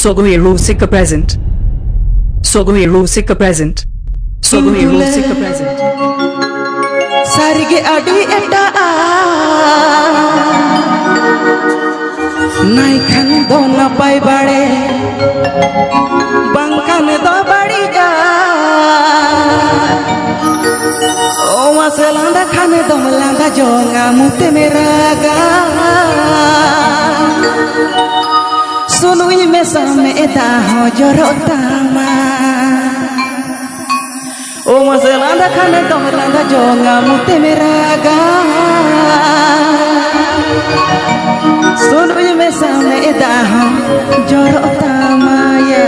Sogai Rusika present. Sogai Rusika present. Sogai Rusika present. Sarige adi eta nai khan do na pai bade bangkan do badi ga o maselanda khan do landa jonga mute mera ga sunui me same eta ho jorotama o maselanda khan do landa jonga mute mera ga sunui me same eta ho jorotama ya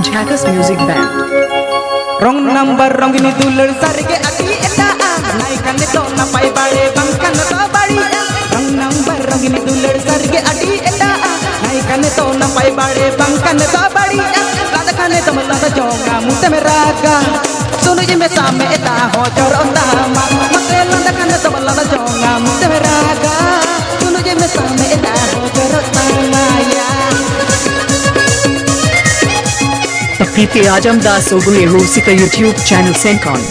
Jackass Music Band. Rong number rong ini dulur sarge adi eta naikan to na pai bade bangkan to badi rong number rong ini dulur sarge adi eta naikan to na pai bade bangkan to badi lada khane to lada jonga mute meraga sunu ji me same eta ho jorota ma mate lada khane to lada jonga mute meraga sunu ji me same eta ho jorota ma ya PP Ajam Das Sogai Rusika YouTube channel Sencon.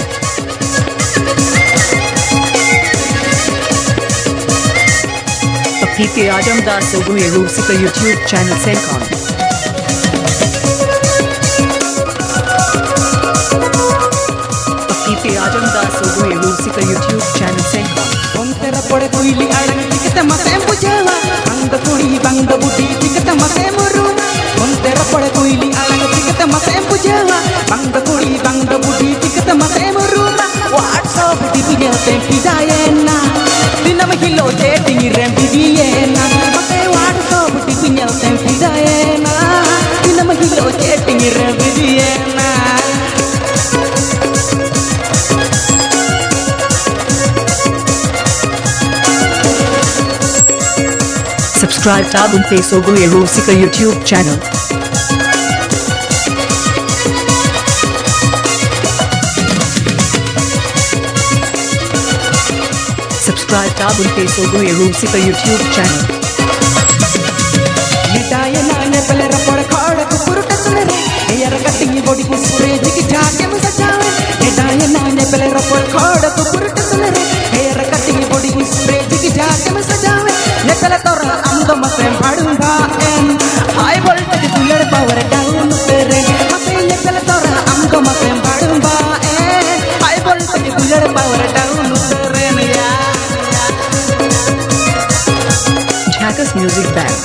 PP Ajam Das Sogai Rusika YouTube channel Sencon. PP Ajam Das Sogai Rusika YouTube channel Sencon. Ontera pode kuili alang tikata mate pujawa bang kudi bang budi tikata mate muruma ontera pode kuili alang tikata mate pujawa bang kudi bang budi tikata mate muruma WhatsApp di pinya tempi dayena dinam hilo dating rem bidiyena mate WhatsApp di pinya tempi dayena dinam hilo dating rem bidiyena Subscribe Tabun Pe Sogai Rusika YouTube channel. Subscribe Tabun Pe Sogai Rusika YouTube channel. Nitayana ne pele rapor khada kupuru tasne re yar cutting body ko spray jiki jaake me sajawe nitayana ne pele rapor khada kupuru tasne re yar cutting body ko spray jiki jaake me sajawe ne pele tora amdo mate bhadunga en high voltage bullet power down tere mate ne pele tora amdo mate bhadunga en high voltage bullet power down tere ne ya Jackass Music Band.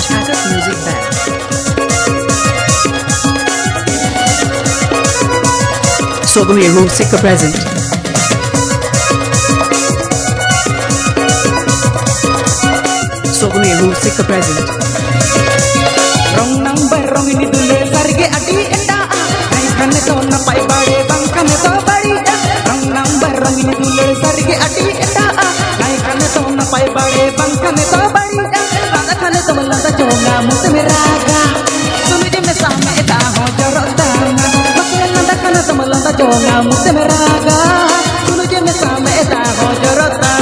Jackass Music Band. Sogai Rusika present. Sogai Rusika present. Rong number rong ini dulu sarge adi eta naikan to na pai bade bangkan to badi rong number rong ini dulu sarge adi eta naikan to na pai bade bangkan to badi lada khane to lada jonga mute meraga sunu je me same eta ho jorota mate lada khane to lada jonga mute meraga sunu je me same eta ho jorota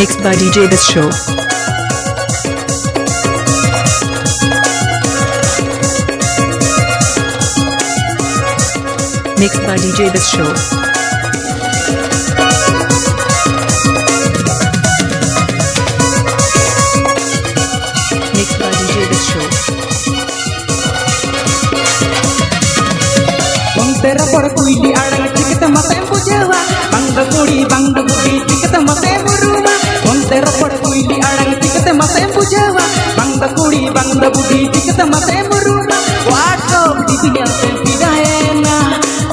Mixed by DJ This Show. Mixed by DJ This Show. Mixed by DJ This Show. Ontera por kuili alang tikata mate pujawa bang budi tikata mate muruma ontera por kuili alang tikata mate pujawa bang budi tikata mate muruma WhatsApp di pinya tempi dayena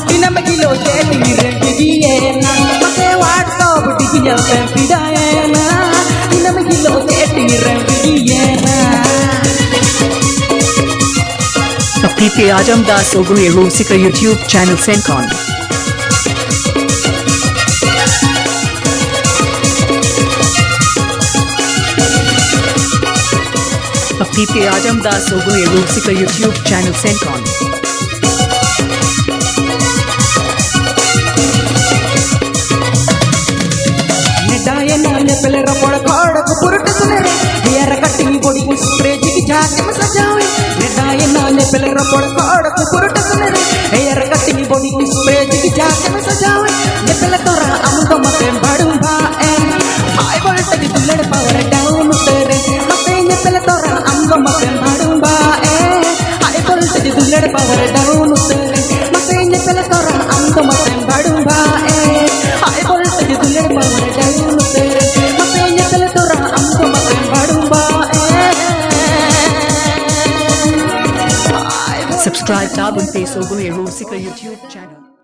dinam kilo dating rem bidiyena mate WhatsApp di pinya tempi dayena dinam kilo dating rem bidiyena PP Ajam Das Sogai Rusika YouTube channel Sencon. PP Ajam Das Sogai Rusika YouTube channel Sencon. पुरट सुने रे hair cutting body spray जिगी जाके में सजावे नेदाए नाने पहले रबड़ कोड़ पुरट सुने रे हेयर कटिंग बॉडी स्प्रे जिगी जाके में सजावे ने पहले तोरा अमुदो मते बाडुंबा एन high voltage bullet power down तेरे मते ने पहले तोरा अमुदो मते बाडुंबा एन high voltage bullet power down तेरे मते ने पहले तोरा अमुदो मते बाडुंबा एन high voltage bullet power down तेरे मते ने पहले तोरा अमुदो मते बाडुंबा Subscribe to our Sogai Rusika YouTube channel.